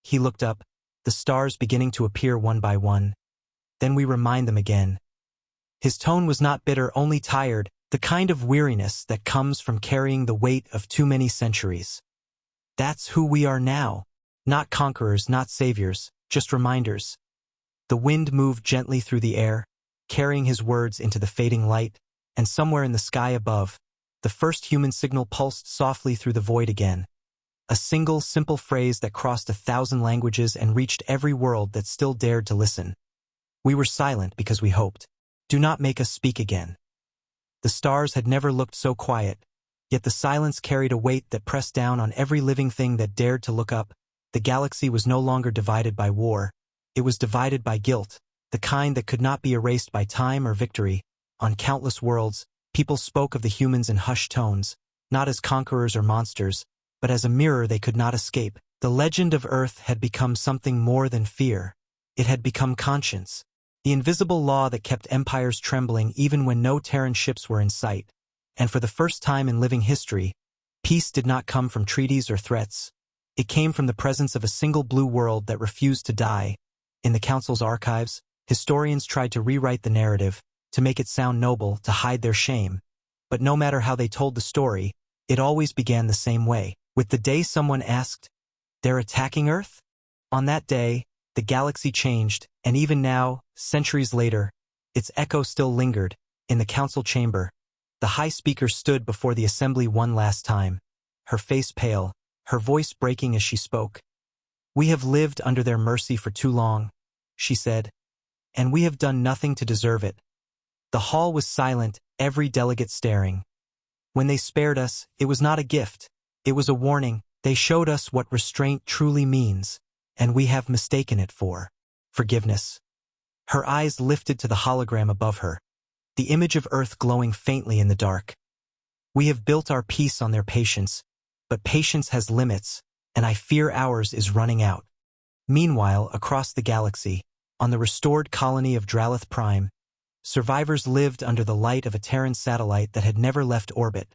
He looked up, the stars beginning to appear one by one. "Then we remind them again." His tone was not bitter, only tired, the kind of weariness that comes from carrying the weight of too many centuries. "That's who we are now. Not conquerors, not saviors, just reminders." The wind moved gently through the air, carrying his words into the fading light, and somewhere in the sky above, the first human signal pulsed softly through the void again. A single, simple phrase that crossed 1,000 languages and reached every world that still dared to listen. "We were silent because we hoped. Do not make us speak again." The stars had never looked so quiet, yet the silence carried a weight that pressed down on every living thing that dared to look up. The galaxy was no longer divided by war. It was divided by guilt, the kind that could not be erased by time or victory. On countless worlds, people spoke of the humans in hushed tones, not as conquerors or monsters, but as a mirror they could not escape. The legend of Earth had become something more than fear. It had become conscience. The invisible law that kept empires trembling even when no Terran ships were in sight. And for the first time in living history, peace did not come from treaties or threats. It came from the presence of a single blue world that refused to die. In the Council's archives, historians tried to rewrite the narrative, to make it sound noble, to hide their shame. But no matter how they told the story, it always began the same way, with the day someone asked, "They're attacking Earth?" On that day, the galaxy changed, and even now, centuries later, its echo still lingered. In the council chamber, the High Speaker stood before the assembly one last time, her face pale, her voice breaking as she spoke. "We have lived under their mercy for too long," she said, "and we have done nothing to deserve it." The hall was silent, every delegate staring. When they spared us, it was not a gift. It was a warning. They showed us what restraint truly means, and we have mistaken it for forgiveness. Her eyes lifted to the hologram above her, the image of Earth glowing faintly in the dark. "We have built our peace on their patience, but patience has limits, and I fear ours is running out." Meanwhile, across the galaxy, on the restored colony of Dralith Prime, survivors lived under the light of a Terran satellite that had never left orbit.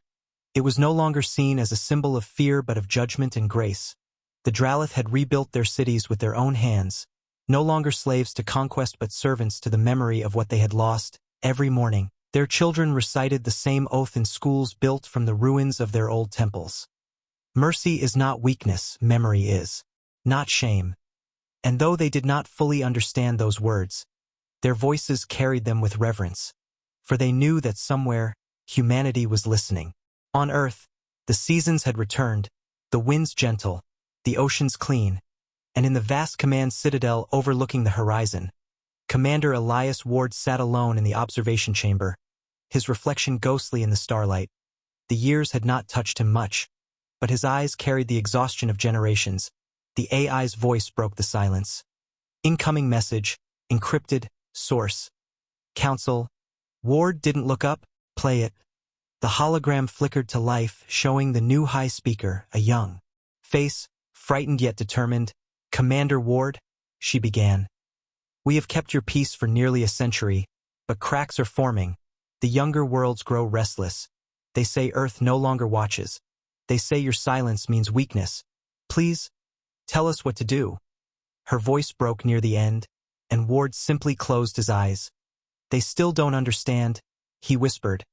It was no longer seen as a symbol of fear but of judgment and grace. The Dralith had rebuilt their cities with their own hands, no longer slaves to conquest but servants to the memory of what they had lost. Every morning, their children recited the same oath in schools built from the ruins of their old temples. Mercy is not weakness, memory is. Not shame. And though they did not fully understand those words, their voices carried them with reverence, for they knew that somewhere, humanity was listening. On Earth, the seasons had returned, the winds gentle, the oceans clean, and in the vast command citadel overlooking the horizon, Commander Elias Ward sat alone in the observation chamber, his reflection ghostly in the starlight. The years had not touched him much, but his eyes carried the exhaustion of generations. The AI's voice broke the silence. "Incoming message, encrypted, source. Council." Ward didn't look up. "Play it." The hologram flickered to life, showing the new High Speaker, a young face, frightened yet determined. "Commander Ward," she began. "We have kept your peace for nearly a century, but cracks are forming. The younger worlds grow restless. They say Earth no longer watches. They say your silence means weakness. Please, tell us what to do." Her voice broke near the end, and Ward simply closed his eyes. "They still don't understand," he whispered.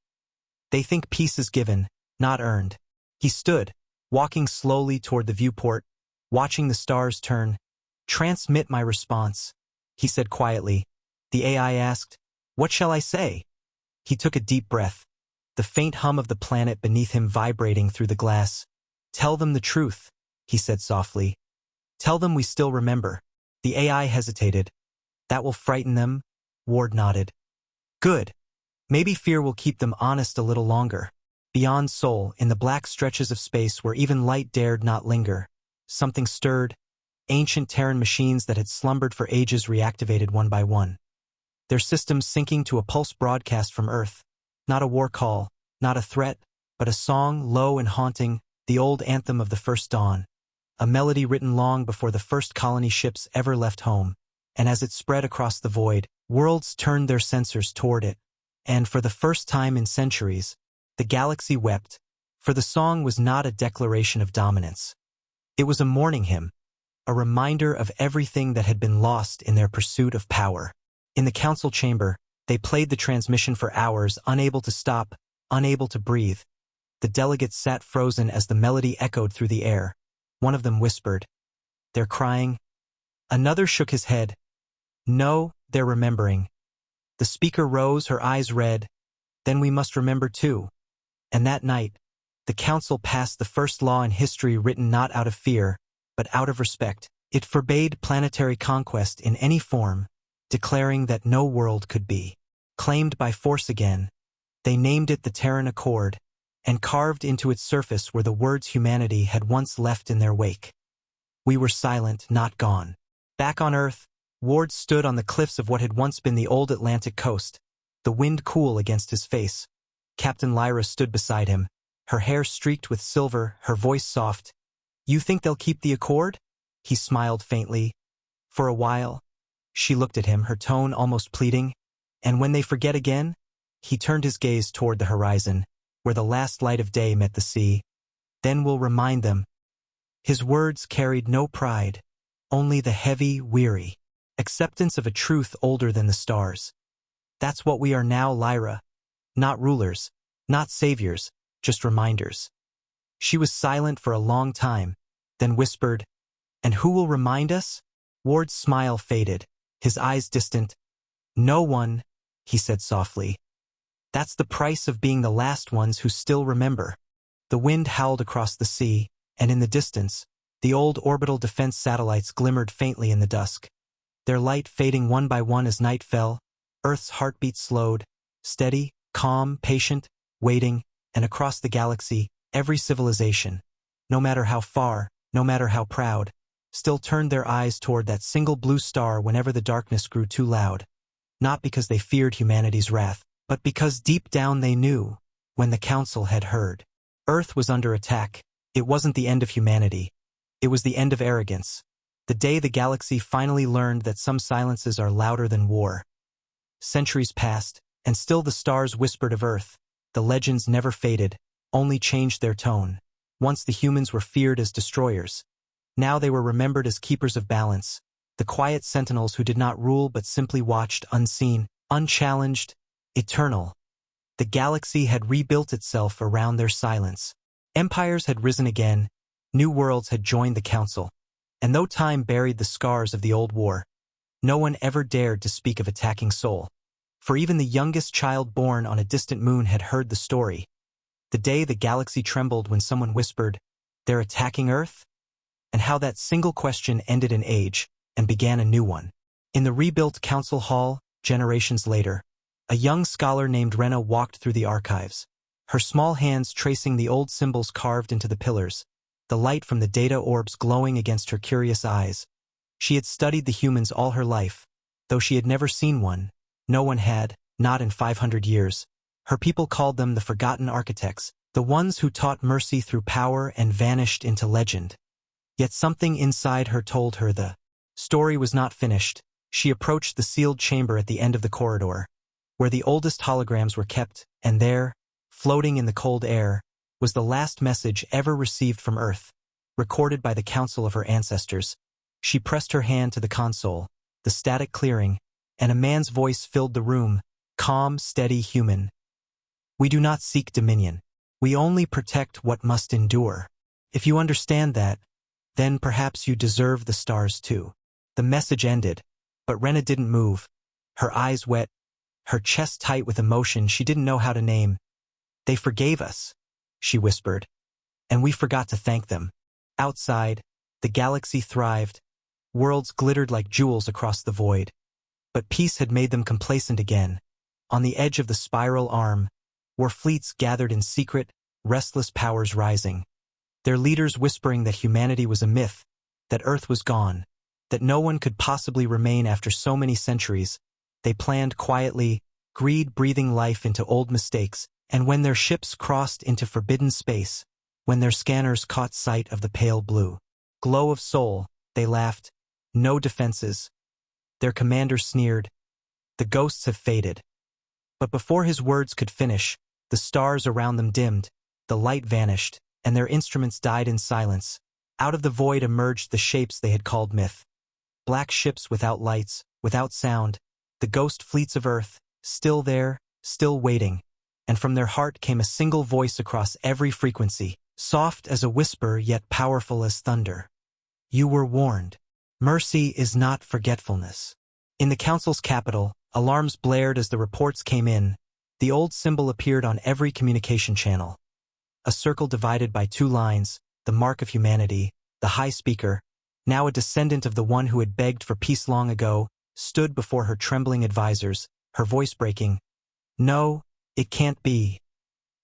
"They think peace is given, not earned." He stood, walking slowly toward the viewport, watching the stars turn. "Transmit my response," he said quietly. The AI asked, "What shall I say?" He took a deep breath, the faint hum of the planet beneath him vibrating through the glass. "Tell them the truth," he said softly. "Tell them we still remember." The AI hesitated. "That will frighten them?" Ward nodded. "Good. Maybe fear will keep them honest a little longer." Beyond Sol, in the black stretches of space where even light dared not linger, something stirred, Ancient Terran machines that had slumbered for ages reactivated one by one. Their systems syncing to a pulse broadcast from Earth. Not a war call, not a threat, but a song, low and haunting, the old anthem of the first dawn. A melody written long before the first colony ships ever left home. And as it spread across the void, worlds turned their sensors toward it. And for the first time in centuries, the galaxy wept, for the song was not a declaration of dominance. It was a mourning hymn, a reminder of everything that had been lost in their pursuit of power. In the council chamber, they played the transmission for hours, unable to stop, unable to breathe. The delegates sat frozen as the melody echoed through the air. One of them whispered, "They're crying." Another shook his head. "No, they're remembering." The speaker rose, her eyes red. "Then we must remember too." And that night, the council passed the first law in history written not out of fear, but out of respect. It forbade planetary conquest in any form, declaring that no world could be claimed by force again. They named it the Terran Accord, and carved into its surface were the words humanity had once left in their wake. We were silent, not gone. Back on Earth, Ward stood on the cliffs of what had once been the old Atlantic coast, the wind cool against his face. Captain Lyra stood beside him, her hair streaked with silver, her voice soft. "You think they'll keep the accord?" He smiled faintly. "For a while." She looked at him, her tone almost pleading. "And when they forget again?" He turned his gaze toward the horizon, where the last light of day met the sea. "Then we'll remind them." His words carried no pride, only the heavy, weary acceptance of a truth older than the stars. "That's what we are now, Lyra. Not rulers, not saviors, just reminders." She was silent for a long time, then whispered, "And who will remind us?" Ward's smile faded, his eyes distant. "No one," he said softly. "That's the price of being the last ones who still remember." The wind howled across the sea, and in the distance, the old orbital defense satellites glimmered faintly in the dusk. Their light fading one by one as night fell, Earth's heartbeat slowed, steady, calm, patient, waiting, and across the galaxy, every civilization, no matter how far, no matter how proud, still turned their eyes toward that single blue star whenever the darkness grew too loud. Not because they feared humanity's wrath, but because deep down they knew, when the Council had heard. Earth was under attack. It wasn't the end of humanity. It was the end of arrogance. The day the galaxy finally learned that some silences are louder than war. Centuries passed, and still the stars whispered of Earth. The legends never faded, only changed their tone. Once the humans were feared as destroyers. Now they were remembered as keepers of balance, the quiet sentinels who did not rule but simply watched, unseen, unchallenged, eternal. The galaxy had rebuilt itself around their silence. Empires had risen again, new worlds had joined the Council. And though time buried the scars of the old war, no one ever dared to speak of attacking Sol. For even the youngest child born on a distant moon had heard the story. The day the galaxy trembled when someone whispered, "They're attacking Earth?" And how that single question ended an age and began a new one. In the rebuilt council hall, generations later, a young scholar named Rena walked through the archives, her small hands tracing the old symbols carved into the pillars, the light from the data orbs glowing against her curious eyes. She had studied the humans all her life, though she had never seen one. No one had, not in 500 years. Her people called them the forgotten architects, the ones who taught mercy through power and vanished into legend. Yet something inside her told her the story was not finished. She approached the sealed chamber at the end of the corridor, where the oldest holograms were kept, and there, floating in the cold air, was the last message ever received from Earth, recorded by the council of her ancestors. She pressed her hand to the console, the static clearing, and a man's voice filled the room, calm, steady, human. "We do not seek dominion. We only protect what must endure. If you understand that, then perhaps you deserve the stars too." The message ended, but Rena didn't move, her eyes wet, her chest tight with emotion she didn't know how to name. "They forgave us," she whispered, "and we forgot to thank them." Outside, the galaxy thrived. Worlds glittered like jewels across the void. But peace had made them complacent again. On the edge of the spiral arm were fleets gathered in secret, restless powers rising. Their leaders whispering that humanity was a myth, that Earth was gone, that no one could possibly remain after so many centuries. They planned quietly, greed breathing life into old mistakes, and when their ships crossed into forbidden space, when their scanners caught sight of the pale blue glow of Sol, they laughed. No defenses. Their commander sneered. The ghosts have faded. But before his words could finish, the stars around them dimmed, the light vanished, and their instruments died in silence. Out of the void emerged the shapes they had called myth. Black ships without lights, without sound, the ghost fleets of Earth, still there, still waiting. And from their heart came a single voice across every frequency, soft as a whisper yet powerful as thunder. You were warned. Mercy is not forgetfulness. In the Council's capital, alarms blared as the reports came in. The old symbol appeared on every communication channel. A circle divided by two lines, the mark of humanity, the High Speaker, now a descendant of the one who had begged for peace long ago, stood before her trembling advisors, her voice breaking. No, it can't be.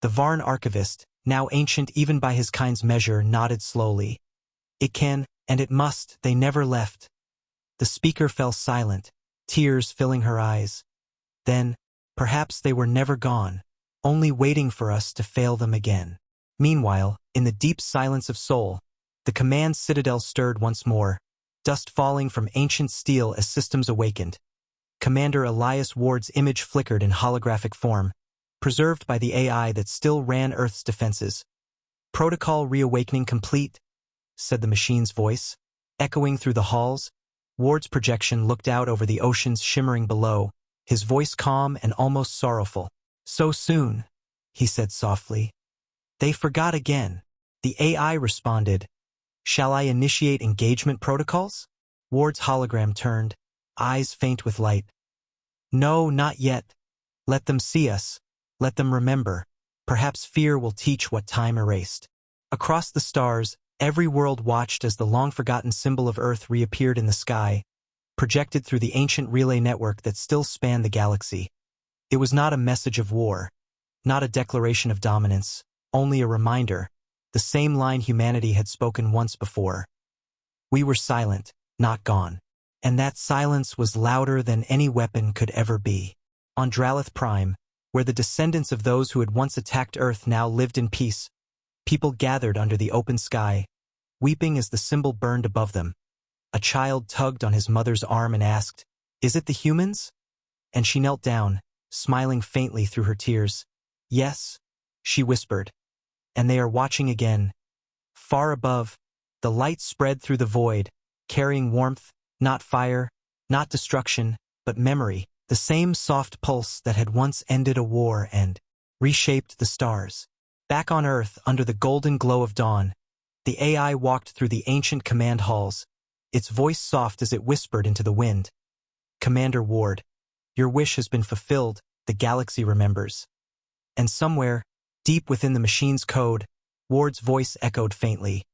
The Varn archivist, now ancient even by his kind's measure, nodded slowly. It can, and it must, they never left. The speaker fell silent, tears filling her eyes. Then, perhaps they were never gone, only waiting for us to fail them again. Meanwhile, in the deep silence of Sol, the command citadel stirred once more, dust falling from ancient steel as systems awakened. Commander Elias Ward's image flickered in holographic form, preserved by the AI that still ran Earth's defenses. Protocol reawakening complete, said the machine's voice, echoing through the halls. Ward's projection looked out over the oceans shimmering below, his voice calm and almost sorrowful. So soon, he said softly. They forgot again. The AI responded. Shall I initiate engagement protocols? Ward's hologram turned, eyes faint with light. No, not yet. Let them see us. Let them remember. Perhaps fear will teach what time erased. Across the stars, every world watched as the long-forgotten symbol of Earth reappeared in the sky, projected through the ancient relay network that still spanned the galaxy. It was not a message of war, not a declaration of dominance, only a reminder, the same line humanity had spoken once before. We were silent, not gone. And that silence was louder than any weapon could ever be. On Dralith Prime, where the descendants of those who had once attacked Earth now lived in peace, people gathered under the open sky, weeping as the symbol burned above them. A child tugged on his mother's arm and asked, "Is it the humans?" And she knelt down, smiling faintly through her tears. "Yes," she whispered. "And they are watching again." Far above, the light spread through the void, carrying warmth, not fire, not destruction, but memory, the same soft pulse that had once ended a war and reshaped the stars. Back on Earth, under the golden glow of dawn, the AI walked through the ancient command halls, its voice soft as it whispered into the wind. Commander Ward, your wish has been fulfilled, the galaxy remembers. And somewhere, deep within the machine's code, Ward's voice echoed faintly.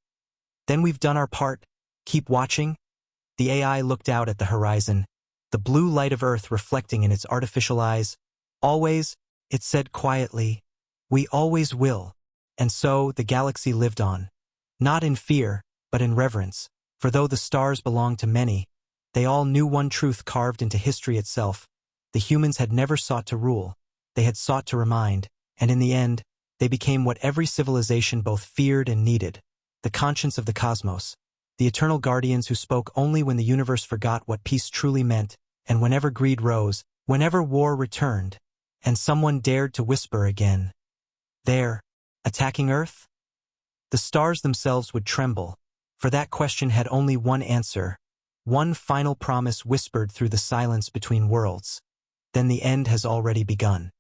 Then we've done our part. Keep watching. The AI looked out at the horizon, the blue light of Earth reflecting in its artificial eyes. Always, it said quietly, we always will. And so the galaxy lived on. Not in fear, but in reverence, for though the stars belonged to many, they all knew one truth carved into history itself. The humans had never sought to rule, they had sought to remind, and in the end, they became what every civilization both feared and needed, the conscience of the cosmos, the eternal guardians who spoke only when the universe forgot what peace truly meant, and whenever greed rose, whenever war returned, and someone dared to whisper again. There, attacking Earth? The stars themselves would tremble, for that question had only one answer, one final promise whispered through the silence between worlds. Then the end has already begun.